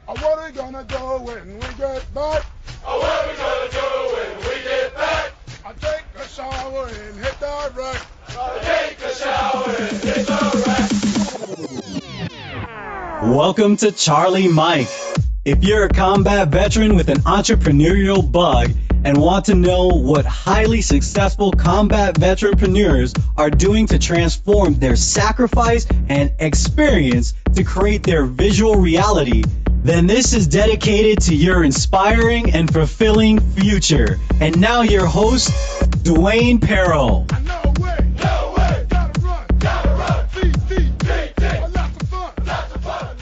What are we gonna do when we get back? What are we gonna do when we get back? I take a shower and hit the rack. Take a shower and hit the rack. Welcome to Charlie Mike. If you're a combat veteran with an entrepreneurial bug and want to know what highly successful combat veteranpreneurs are doing to transform their sacrifice and experience to create their visual reality, then this is dedicated to your inspiring and fulfilling future. And now your host, Dwayne Paro. No way, gotta run, feet, lots of fun.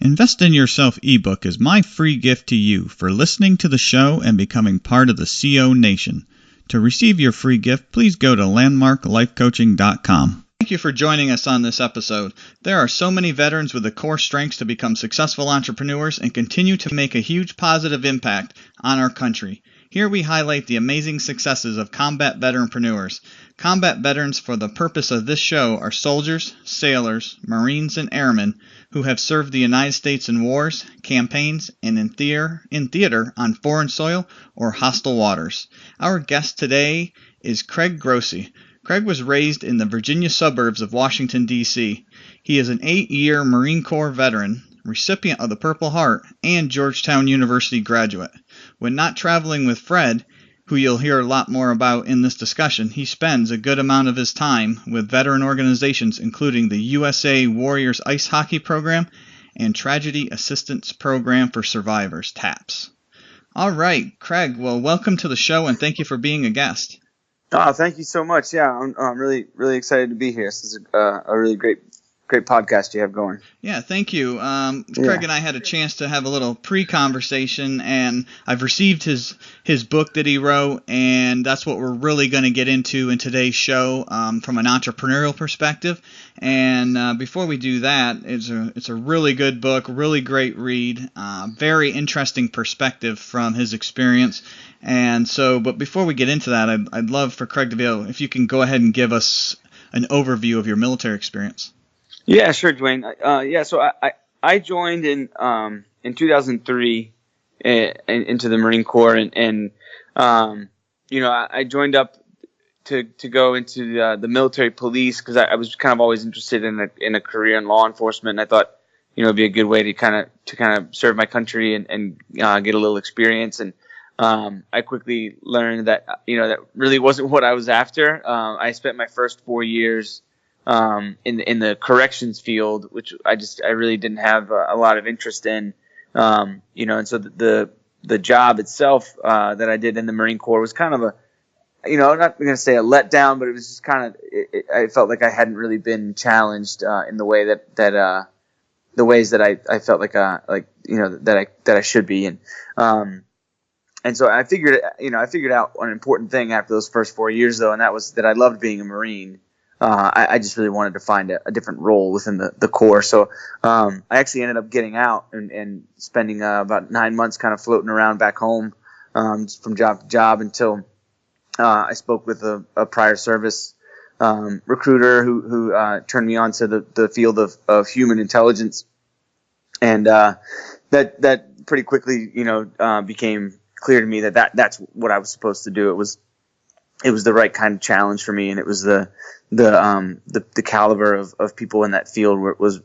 Invest in Yourself ebook is my free gift to you for listening to the show and becoming part of the CO Nation. To receive your free gift, please go to landmarklifecoaching.com. Thank you for joining us on this episode. There are so many veterans with the core strengths to become successful entrepreneurs and continue to make a huge positive impact on our country. Here we highlight the amazing successes of combat veteranpreneurs. Combat veterans for the purpose of this show are soldiers, sailors, Marines, and airmen who have served the United States in wars, campaigns, and in theater on foreign soil or hostile waters. Our guest today is Craig Grossi. Craig was raised in the Virginia suburbs of Washington, D.C. He is an 8-year Marine Corps veteran, recipient of the Purple Heart, and Georgetown University graduate. When not traveling with Fred, who you'll hear a lot more about in this discussion, he spends a good amount of his time with veteran organizations including the USA Warriors Ice Hockey Program and Tragedy Assistance Program for Survivors, TAPS. All right, Craig, well, welcome to the show and thank you for being a guest. Oh, thank you so much. Yeah, I'm really, really excited to be here. This is a really great podcast you have going. Yeah, thank you. Craig and I had a chance to have a little pre-conversation, and I've received his book that he wrote, and that's what we're really going to get into in today's show from an entrepreneurial perspective. And before we do that, it's a really good book, really great read, very interesting perspective from his experience. And so, but before we get into that, I'd love for Craig to be able, if you can go ahead and give us an overview of your military experience. Yeah, sure, Dwayne. So I joined in 2003 into the Marine Corps, and I joined up to go into the military police because I was kind of always interested in a career in law enforcement. And I thought it'd be a good way to kind of serve my country and get a little experience. And I quickly learned that that really wasn't what I was after. I spent my first 4 years in the corrections field, which I really didn't have a lot of interest in, and so the job itself that I did in the Marine Corps was kind of I'm not going to say a letdown, but it was just kind of I felt like I hadn't really been challenged in the way that the ways that I felt like that I should be, and so I figured out an important thing after those first 4 years though, and that was that I loved being a Marine. I just really wanted to find a different role within the Corps. So I actually ended up getting out and spending about 9 months kind of floating around back home from job to job until I spoke with a prior service recruiter who turned me on to the field of human intelligence. And that pretty quickly became clear to me that's what I was supposed to do. It was the right kind of challenge for me, and it was the caliber of people in that field was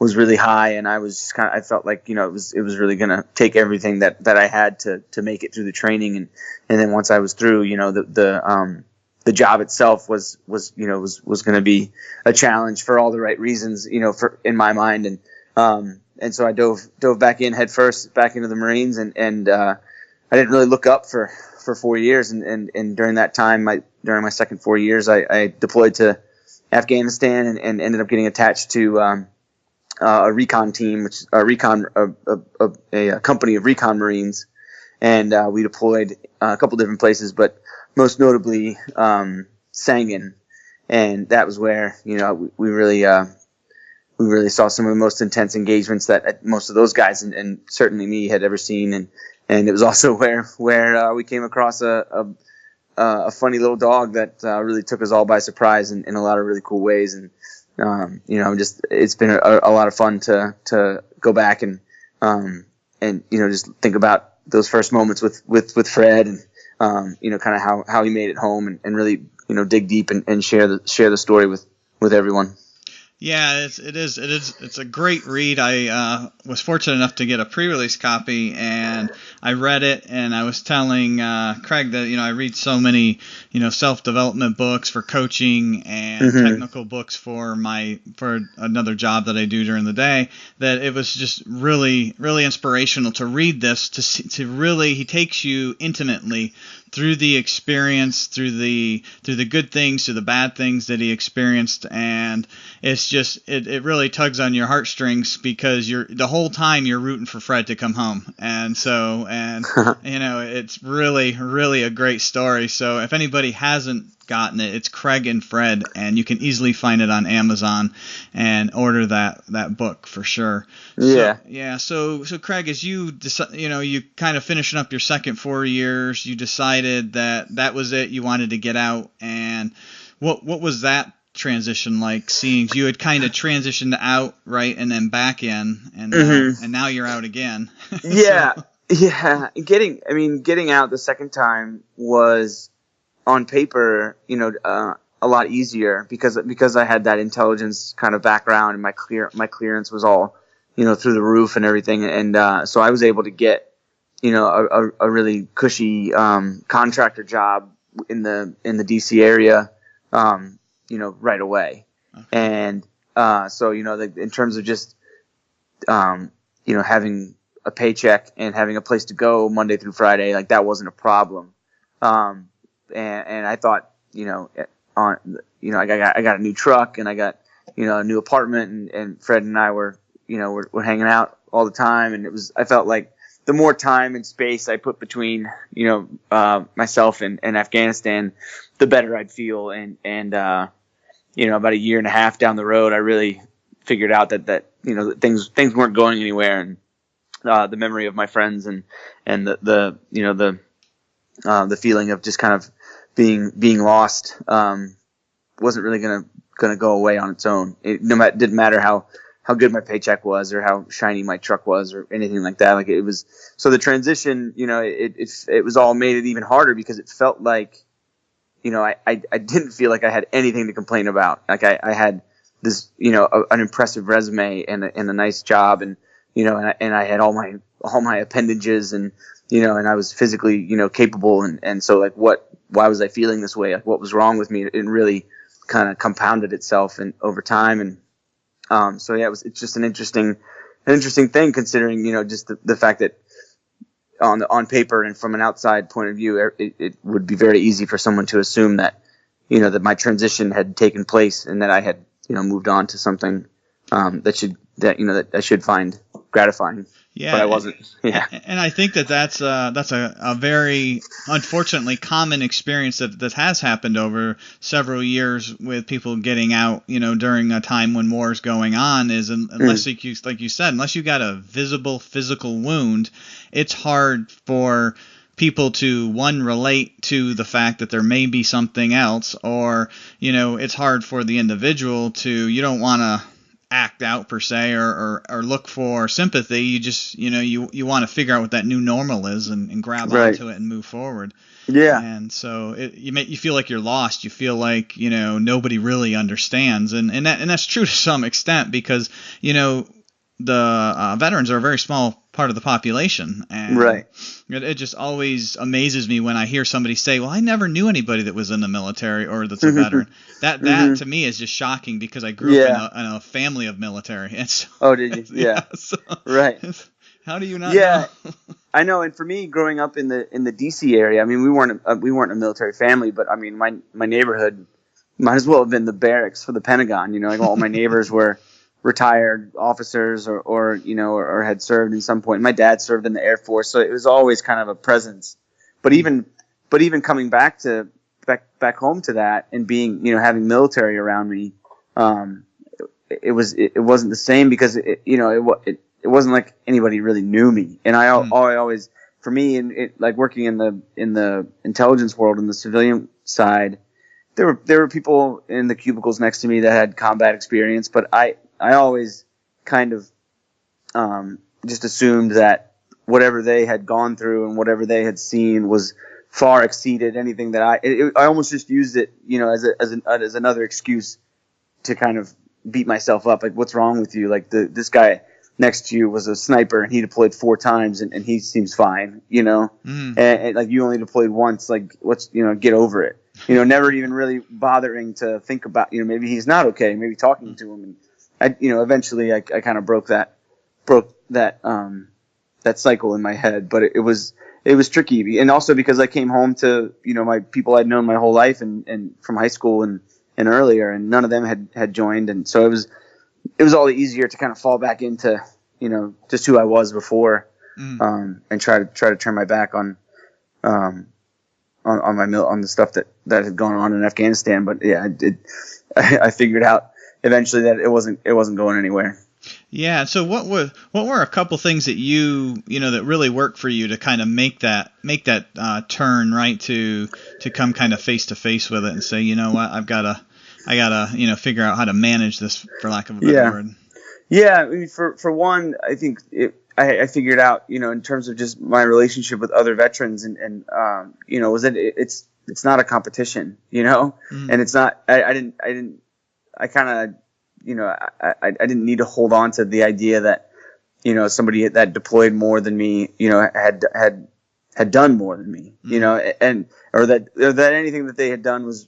really high, and I was just I felt like it was really going to take everything that I had to make it through the training, and then once I was through, the job itself was going to be a challenge for all the right reasons, in my mind, and so I dove back in head first back into the Marines, and I didn't really look up for 4 years, and during that time, during my second 4 years, I deployed to Afghanistan and ended up getting attached to a recon team, which a company of recon Marines, and we deployed a couple different places, but most notably Sangin, and that was where we really saw some of the most intense engagements that most of those guys and certainly me had ever seen, and it was also where we came across a funny little dog that really took us all by surprise in a lot of really cool ways. And it's been a lot of fun to go back and just think about those first moments with Fred and kind of how he made it home and really dig deep and share the story with everyone. Yeah, it's a great read. I was fortunate enough to get a pre-release copy, and I read it, and I was telling Craig that I read so many self-development books for coaching and technical books for another job that I do during the day, that it was just really, really inspirational to read this, to really, he takes you intimately through the experience, through the good things, through the bad things that he experienced, and it's just it really tugs on your heartstrings because the whole time you're rooting for Fred to come home, and it's really, really a great story. So if anybody hasn't gotten it, it's Craig and Fred, and you can easily find it on Amazon and order that book for sure. So Craig, as you kind of finishing up your second 4 years, you decided that was it, you wanted to get out, and what was that transition like, seeing you had kind of transitioned out, right, and then back in, and now you're out again? Getting out the second time was, on paper, a lot easier because I had that intelligence kind of background, and my clearance was all, through the roof and everything. And so I was able to get, a really cushy contractor job in the DC area, right away. Okay. And so, in terms of just, having a paycheck and having a place to go Monday through Friday, like, that wasn't a problem. And I thought, I got a new truck, and I got, a new apartment, and Fred and I were hanging out all the time. And I felt like the more time and space I put between, myself and Afghanistan, the better I'd feel. And about a year and a half down the road, I really figured out that things weren't going anywhere. And, the memory of my friends and the feeling of just kind of being lost wasn't really gonna go away on its own. It didn't matter how good my paycheck was or how shiny my truck was or anything like that. Like, it was, so the transition, it was all made it even harder because it felt like, I didn't feel like I had anything to complain about. Like, I had this, an impressive resume and a nice job, and and I had all my appendages, and and I was physically capable, and so, like, why was I feeling this way? Like, what was wrong with me? It really kind of compounded itself over time, and it's just an interesting thing, considering just the fact that on paper and from an outside point of view, it would be very easy for someone to assume that that my transition had taken place and that I had moved on to something that I should find gratifying. Yeah, but I wasn't. Yeah, and I think that's a very, unfortunately, common experience that has happened over several years with people getting out, during a time when war is going on. Is unless like you said, unless you got a visible physical wound, it's hard for people to, one, relate to the fact that there may be something else, or it's hard for the individual to, you don't want to act out per se or look for sympathy. You just you want to figure out what that new normal is and grab onto it and move forward. Yeah. And so you feel like you're lost. You feel like nobody really understands, and that's true to some extent, because the veterans are a very small part of the population, and it just always amazes me when I hear somebody say, well, I never knew anybody that was in the military or that's a veteran. That to me is just shocking, because I grew up in a family of military. And so, oh, did you? Yeah. So, right. How do you not know? I know. And for me, growing up in the DC area, I mean, we weren't a military family, but I mean, my neighborhood might as well have been the barracks for the Pentagon. Like, all my neighbors were retired officers or had served in some point. My dad served in the Air Force, so it was always kind of a presence. But even coming back home to that, and being having military around me, it wasn't the same, because it wasn't like anybody really knew me. And I always, for me, like working in the intelligence world, in the civilian side, there were people in the cubicles next to me that had combat experience, but I always kind of just assumed that whatever they had gone through and whatever they had seen was far exceeded anything that I almost just used it, as another excuse to kind of beat myself up. Like, what's wrong with you? Like, this guy next to you was a sniper and he deployed 4 times and he seems fine, and like, you only deployed once. Like, get over it. Never even really bothering to think about, maybe he's not okay, maybe talking to him. And eventually I kind of broke that cycle in my head, but it was tricky. And also because I came home to, my people I'd known my whole life and from high school and earlier, and none of them had joined. And so it was all the easier to kind of fall back into, just who I was before, and try to turn my back on the stuff that had gone on in Afghanistan. But yeah, I figured out eventually that it wasn't going anywhere. Yeah. So what were a couple things that that really worked for you to kind of make that turn, right, to come kind of face to face with it and say, what, I gotta figure out how to manage this, for lack of a better word. Yeah. I mean, for one, I think I figured out, in terms of just my relationship with other veterans and was that it's not a competition, and it's not, I didn't need to hold on to the idea that, somebody that deployed more than me, had done more than me, or that anything that they had done was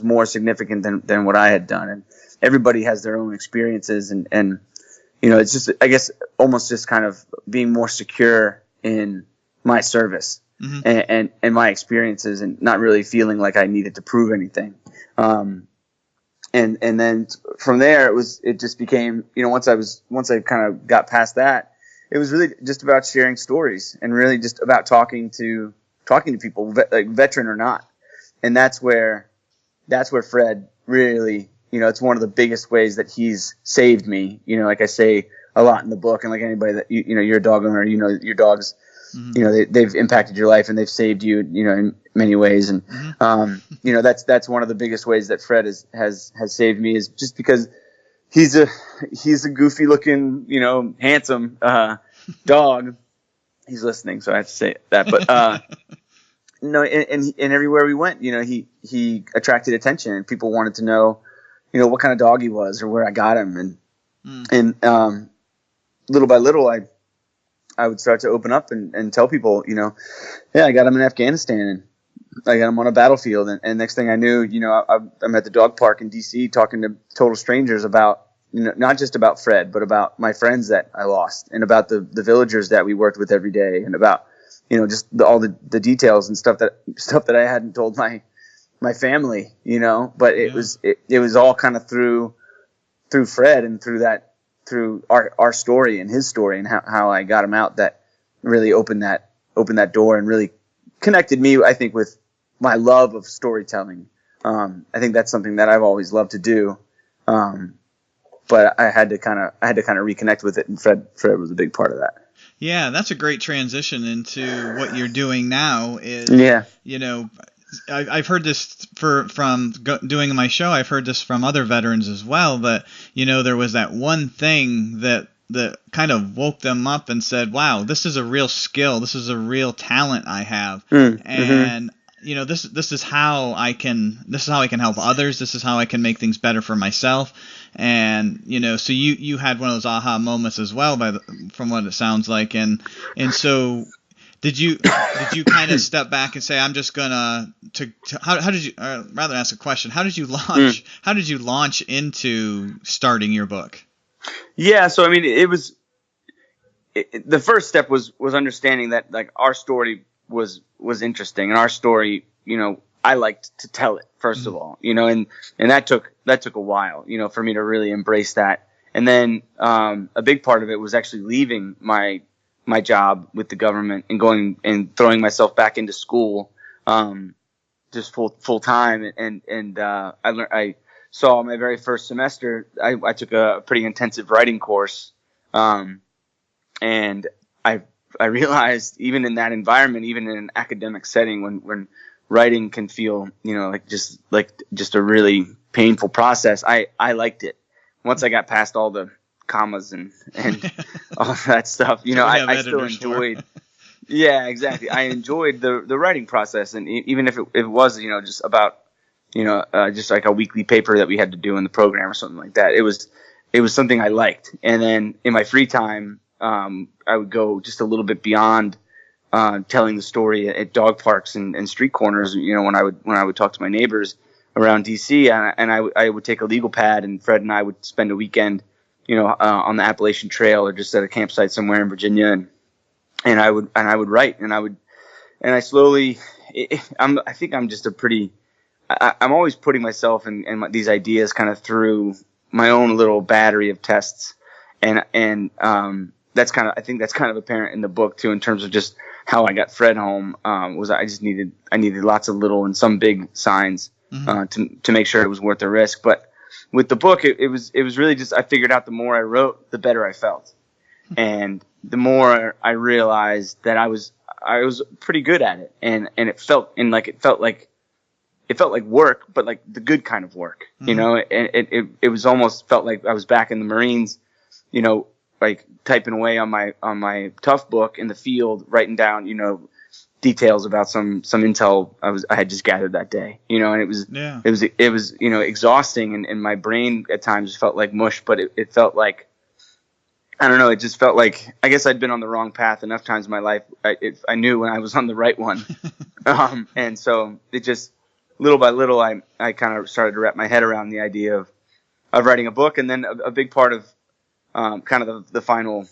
more significant than what I had done. And everybody has their own experiences and it's just, I guess, almost just kind of being more secure in my service and my experiences, and not really feeling like I needed to prove anything. And then from there, it just became, once I kind of got past that, it was really just about sharing stories and really just about talking to people, like veteran or not. And that's where Fred really, it's one of the biggest ways that he's saved me. Like I say a lot in the book, and like anybody that, you're a dog owner, your dogs, they've impacted your life and they've saved you, in many ways. And, that's one of the biggest ways that Fred has saved me, is just because he's a goofy looking, handsome, dog. He's listening, so I have to say that, but, no, and everywhere we went, he attracted attention, and people wanted to know, what kind of dog he was or where I got him. And little by little, I would start to open up and tell people, I got him in Afghanistan, and I got him on a battlefield. And next thing I knew, I'm at the dog park in DC talking to total strangers about, not just about Fred, but about my friends that I lost, and about the villagers that we worked with every day, and about, just all the details and stuff that I hadn't told my family, but it was all kind of through Fred and through our story and his story and how I got him out, that really opened that door and really connected me, I think, with my love of storytelling. I think that's something that I've always loved to do. But I had to kind of reconnect with it, and Fred was a big part of that. Yeah, that's a great transition into what you're doing now. I've heard this from doing my show. I've heard this from other veterans as well, that, there was that one thing that kind of woke them up and said, wow, this is a real skill. This is a real talent I have. And, this is how I can help others. This is how I can make things better for myself. And, so you had one of those aha moments as well, from what it sounds like. And so did you kind of step back and say, I'm just gonna how did you, rather ask a question, how did you launch into starting your book? Yeah. So, I mean, the first step was understanding that, like, our story was interesting, and our story, I liked to tell it, first of all, and that took a while, for me to really embrace that. And then, a big part of it was actually leaving my job with the government and going and throwing myself back into school, just full time. And I saw my very first semester, I took a pretty intensive writing course. And I realized, even in that environment, even in an academic setting, when writing can feel, like just a really painful process, I liked it. Once I got past all the commas and all that stuff, I still enjoyed. Yeah, exactly. I enjoyed the writing process, and even if it was, just about, just like a weekly paper that we had to do in the program or something like that, it was something I liked. And then in my free time, I would go just a little bit beyond telling the story at dog parks and street corners. When I would talk to my neighbors around DC, and I would take a legal pad, and Fred and I would spend a weekend, on the Appalachian Trail or just at a campsite somewhere in Virginia, and I would write, and I slowly, I think I'm just I'm always putting myself and these ideas kind of through my own little battery of tests, and that's kind of apparent in the book too, in terms of just how I got Fred home. Was I needed lots of little and some big signs to make sure it was worth the risk. But with the book, it was really just, I figured out the more I wrote, the better I felt, and the more I realized that I was pretty good at it, and it felt like work, but like the good kind of work, and it was almost felt like I was back in the Marines, like typing away on my tough book in the field, writing down, details about some intel I had just gathered that day, and it was exhausting, and my brain at times felt like mush, but it felt like, I don't know, it just felt like, I guess I'd been on the wrong path enough times in my life. I knew when I was on the right one. And so it just, little by little, I kind of started to wrap my head around the idea of writing a book. And then a big part of kind of the final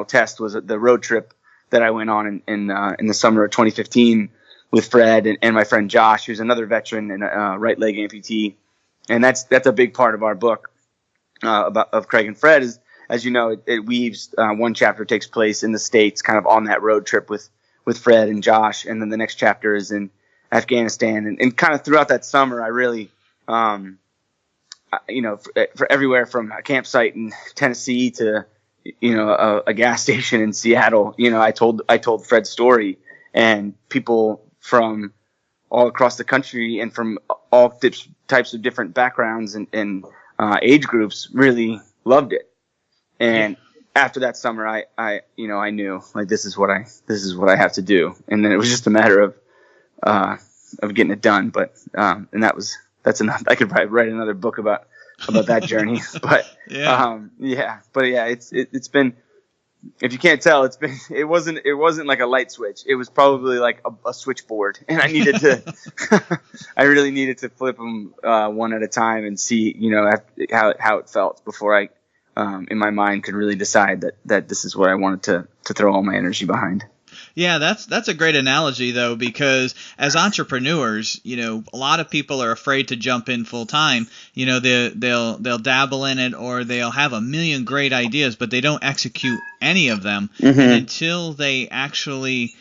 test was the road trip that I went on in the summer of 2015 with Fred and my friend Josh, who's another veteran and a right leg amputee. And that's a big part of our book of Craig and Fred. Is, as you know, it weaves. One chapter takes place in the States, kind of on that road trip with Fred and Josh, and then the next chapter is in Afghanistan. And kind of throughout that summer, I really, for everywhere from a campsite in Tennessee to, a gas station in Seattle, I told Fred's story, and people from all across the country and from all types of different backgrounds and age groups really loved it. And after that summer, I knew, like, this is what I have to do. And then it was just a matter of getting it done. But, and that's enough. I could probably write another book about that journey. But, it's been, if you can't tell, it wasn't like a light switch. It was probably like a switchboard, and I needed to, I really needed to flip them one at a time and see, how it felt before I, in my mind, could really decide that this is what I wanted to throw all my energy behind. Yeah, that's a great analogy, though, because as entrepreneurs, a lot of people are afraid to jump in full time. They'll dabble in it, or they'll have a million great ideas, but they don't execute any of them. And until they actually,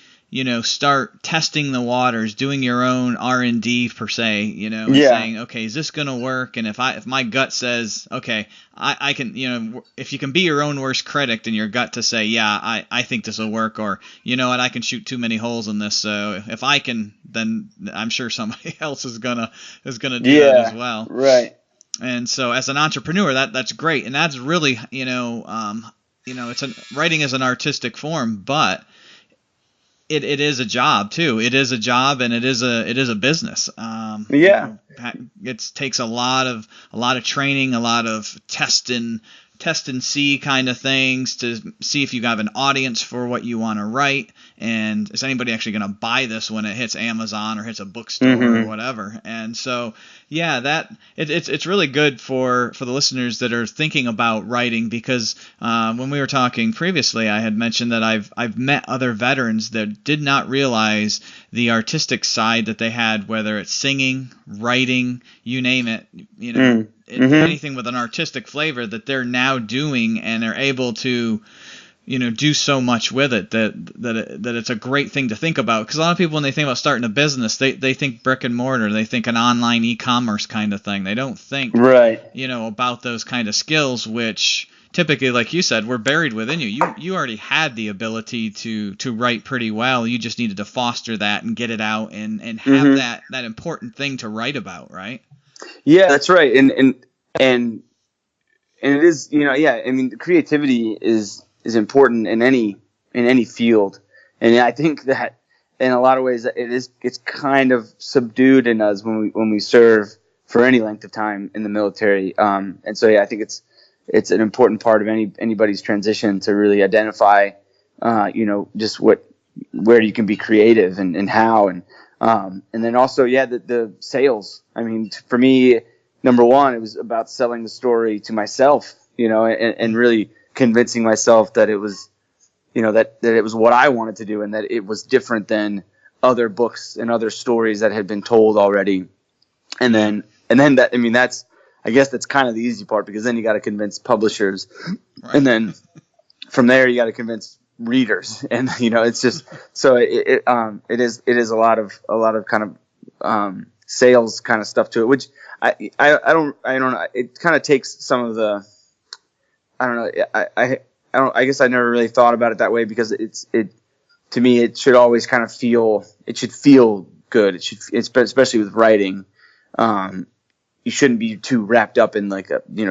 start testing the waters, doing your own R&D per se, and saying, okay, is this going to work? And if my gut says, okay, I can, if you can be your own worst critic, then your gut to say, yeah, I think this will work, or, I can shoot too many holes in this. So if I can, then I'm sure somebody else is gonna do that as well. Right. And so as an entrepreneur, that's great. And that's really, writing is an artistic form, but it is a job too. It is a job, and it is a business. It takes a lot of training, a lot of test and see kind of things to see if you have an audience for what you want to write, and is anybody actually going to buy this when it hits Amazon or hits a bookstore or whatever. And so it's really good for the listeners that are thinking about writing, because when we were talking previously, I had mentioned that I've met other veterans that did not realize the artistic side that they had, whether it's singing, writing, you name it, anything with an artistic flavor that they're now doing, and are able to do so much with it that it's a great thing to think about. Because a lot of people, when they think about starting a business, they think brick and mortar, they think an online e-commerce kind of thing. They don't think about those kind of skills, which typically, like you said, were buried within you. You already had the ability to write pretty well. You just needed to foster that and get it out and have that important thing to write about, right? Yeah, that's right. And it is, I mean, creativity is important in any field. And I think that in a lot of ways it's kind of subdued in us when we serve for any length of time in the military. And so, I think it's an important part of anybody's transition to really identify, just where you can be creative and how, and then also, the sales. I mean, for me, number one, it was about selling the story to myself, and really convincing myself that it was, that it was what I wanted to do and that it was different than other books and other stories that had been told already. And then that, I mean, I guess that's kind of the easy part, because then you got to convince publishers, right. And then from there you got to convince readers, and it's just so it is a lot of kind of sales kind of stuff to it, which I don't know. It kind of takes some of the, I don't know. I guess I never really thought about it that way, because to me it should always kind of feel good. Especially with writing. You shouldn't be too wrapped up in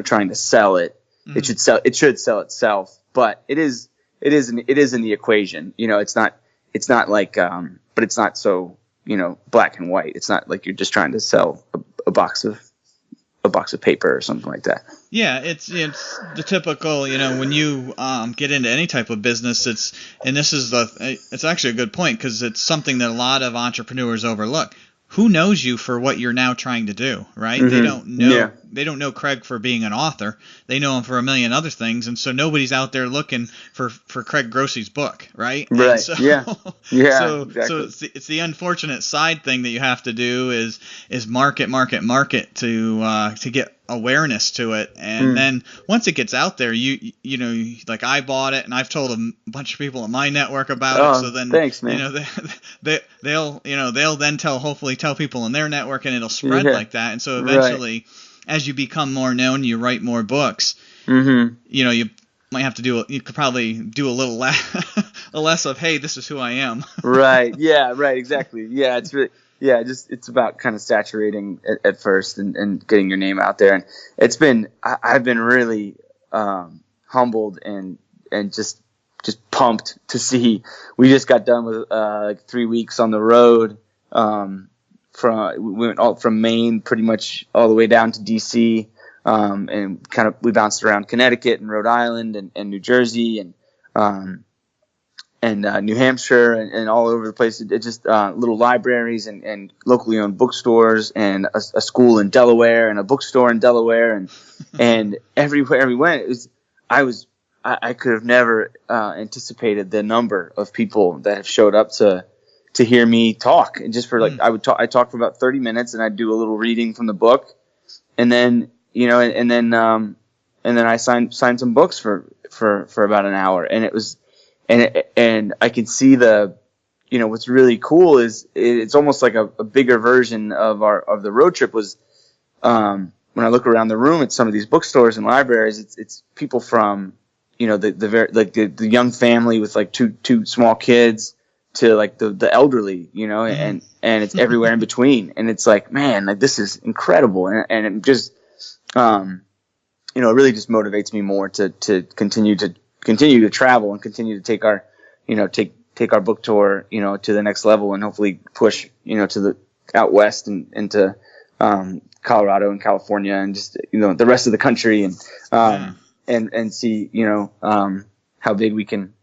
trying to sell it. Mm-hmm. It should sell itself, but it is in the equation. It's not like, but it's not so, black and white. It's not like you're just trying to sell a box of paper or something like that. Yeah, it's the typical, when you get into any type of business, it's actually a good point, because it's something that a lot of entrepreneurs overlook. Who knows you for what you're now trying to do, right? Mm-hmm. They don't know. Yeah. They don't know Craig for being an author. They know him for a million other things, and so nobody's out there looking for Craig Grossi's book, right? Right. So, yeah. So exactly. it's the unfortunate side thing that you have to do is market to get awareness to it, and then once it gets out there, you like I bought it, and I've told a bunch of people in my network about it. So then, thanks, man. They'll then hopefully tell people in their network, and it'll spread like that. And so eventually, as you become more known, you write more books. Mm-hmm. You might have to you could probably do a little less of, hey, this is who I am. Right. Yeah. Right. Exactly. Yeah. It's really. Yeah, it's about kind of saturating at first and getting your name out there. And I've been really humbled and just pumped to see. We just got done with 3 weeks on the road. We went all from Maine pretty much all the way down to DC, and kind of we bounced around Connecticut and Rhode Island and New Jersey and New Hampshire and all over the place. It just little libraries and locally owned bookstores and a school in Delaware and a bookstore in Delaware and everywhere we went, I could have never anticipated the number of people that have showed up to hear me talk. And just for I talk for about 30 minutes, and I'd do a little reading from the book, and then and then I signed some books for about an hour, and it was. And I can see what's really cool is it's almost like a bigger version of the road trip was, when I look around the room at some of these bookstores and libraries, it's people from, the young family with like two small kids to like the elderly, and it's everywhere in between. And it's like, man, like this is incredible. And it just, it really just motivates me more to continue to travel and continue to take our, take our book tour, to the next level, and hopefully push, to the out west and into Colorado and California and just, the rest of the country and see, how big we can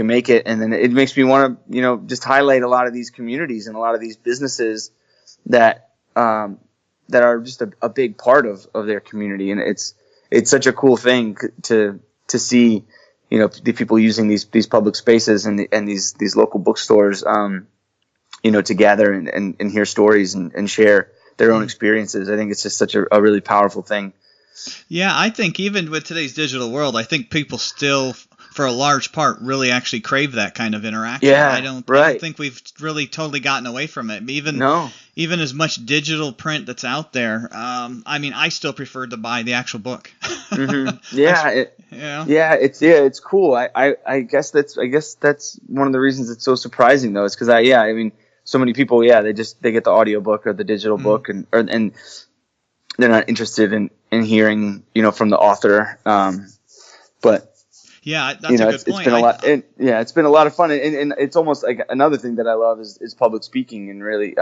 make it. And then it makes me want to, just highlight a lot of these communities and a lot of these businesses that are just a big part of their community. And it's such a cool thing to see, the people using these public spaces and these local bookstores, to gather and hear stories and share their own experiences. I think it's just such a really powerful thing. Yeah, I think even with today's digital world, I think people still for a large part, really actually crave that kind of interaction. Yeah, I don't think we've really totally gotten away from it. Even as much digital print that's out there, I mean, I still prefer to buy the actual book. Mm-hmm. It's cool. I guess that's one of the reasons it's so surprising though, is because I mean, so many people, they get the audiobook or the digital book, and they're not interested in hearing, from the author. But yeah, that's a good point. It's been a lot. It's been a lot of fun, and it's almost like another thing that I love is public speaking, and really,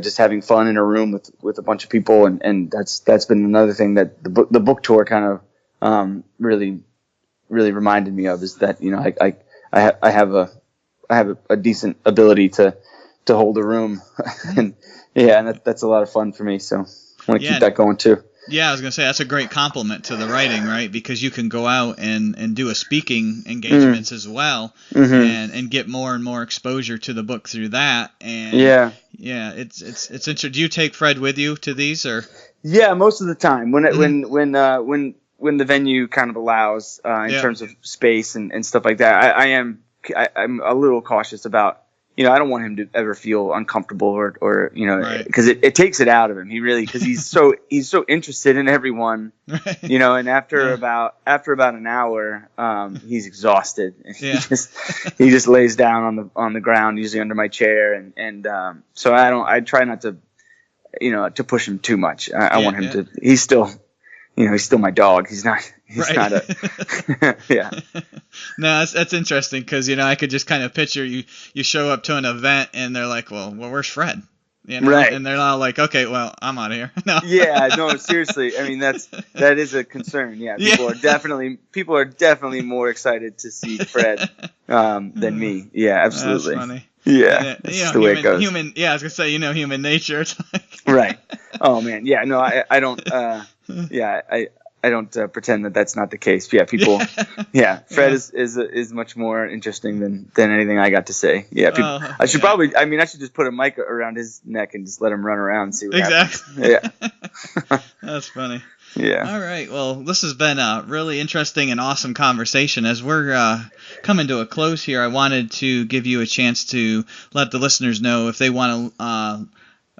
just having fun in a room with a bunch of people, and that's been another thing that the book tour kind of really reminded me of, is that I have a decent ability to hold a room, and that's a lot of fun for me. So I want to keep that going too. Yeah, I was gonna say that's a great compliment to the writing, right? Because you can go out and do a speaking engagements as well, and get more and more exposure to the book through that. And it's interesting. Do you take Fred with you to these, or? Yeah, most of the time when the venue kind of allows, in terms of space and stuff like that. I'm a little cautious about. I don't want him to ever feel uncomfortable or because it takes it out of him. He really, because he's so interested in everyone, right. And after about an hour, he's exhausted. Yeah. He just lays down on the ground, usually under my chair, and so I try not to, to push him too much. I want him to. He's still. He's still my dog. He's not a, yeah. No, that's interesting because, I could just kind of picture you show up to an event and they're like, well, where's Fred? Right. And they're all like, okay, well, I'm out of here. No. Yeah, no, seriously. I mean, that is a concern. Yeah. People are definitely more excited to see Fred, than me. Yeah, absolutely. That's funny. Yeah. That's the way it goes. I was going to say, human nature. It's like. Right. Oh man. Yeah, no, I don't, I don't pretend that that's not the case. Yeah, people. Yeah, Fred is much more interesting than anything I got to say. Yeah, people, I should probably. I mean, I should just put a mic around his neck and just let him run around and see what happens. Yeah. That's funny. Yeah. All right. Well, this has been a really interesting and awesome conversation. As we're coming to a close here, I wanted to give you a chance to let the listeners know if they want to.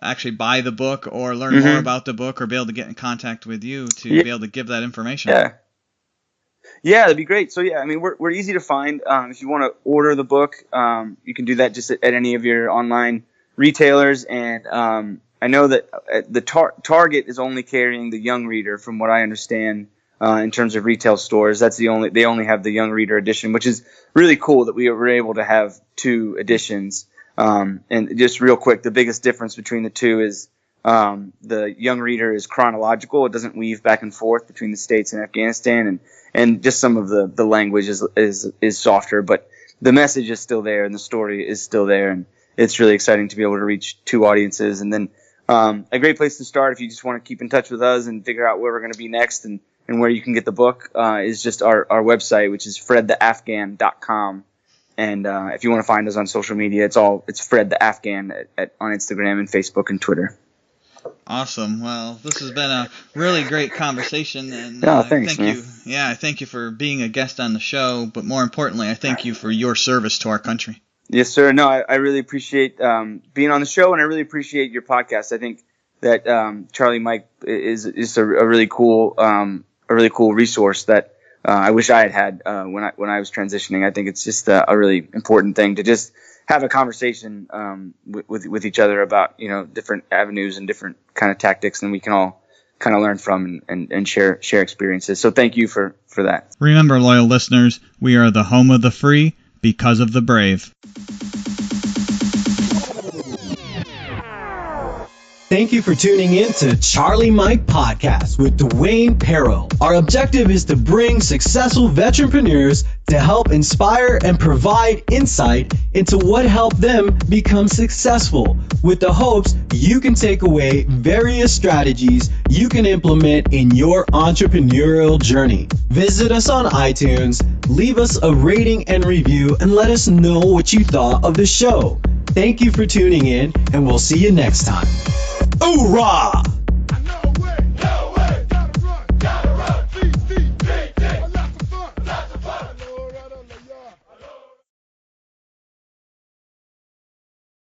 Actually buy the book or learn more about the book or be able to get in contact with you to be able to give that information. Yeah, that'd be great. So I mean, we're easy to find. If you want to order the book, you can do that just at any of your online retailers. And I know that the Target is only carrying the Young Reader, from what I understand, in terms of retail stores. They only have the Young Reader edition, which is really cool that we were able to have two editions. And just real quick, the biggest difference between the two is the Young Reader is chronological. It doesn't weave back and forth between the States and Afghanistan, and just some of the language is softer, but the message is still there and the story is still there, and it's really exciting to be able to reach two audiences. And then a great place to start if you just want to keep in touch with us and figure out where we're going to be next and where you can get the book is just our website, which is fredtheafghan.com. And if you want to find us on social media, it's Fred the Afghan on Instagram and Facebook and Twitter. Awesome. Well, this has been a really great conversation, and thanks, man. you. Yeah, I thank you for being a guest on the show, but more importantly, I thank you for your service to our country. Yes, sir. No, I really appreciate being on the show, and I really appreciate your podcast. I think that Charlie Mike is a really cool resource that. I wish I had when I was transitioning. I think it's just a really important thing to just have a conversation with each other about different avenues and different kind of tactics, and we can all kind of learn from and share experiences. So thank you for that. Remember, loyal listeners, we are the home of the free because of the brave. Thank you for tuning in to Charlie Mike Podcast with Dwayne Paro. Our objective is to bring successful veteranpreneurs to help inspire and provide insight into what helped them become successful, with the hopes you can take away various strategies you can implement in your entrepreneurial journey. Visit us on iTunes, leave us a rating and review, and let us know what you thought of the show. Thank you for tuning in, and we'll see you next time. Hoorah!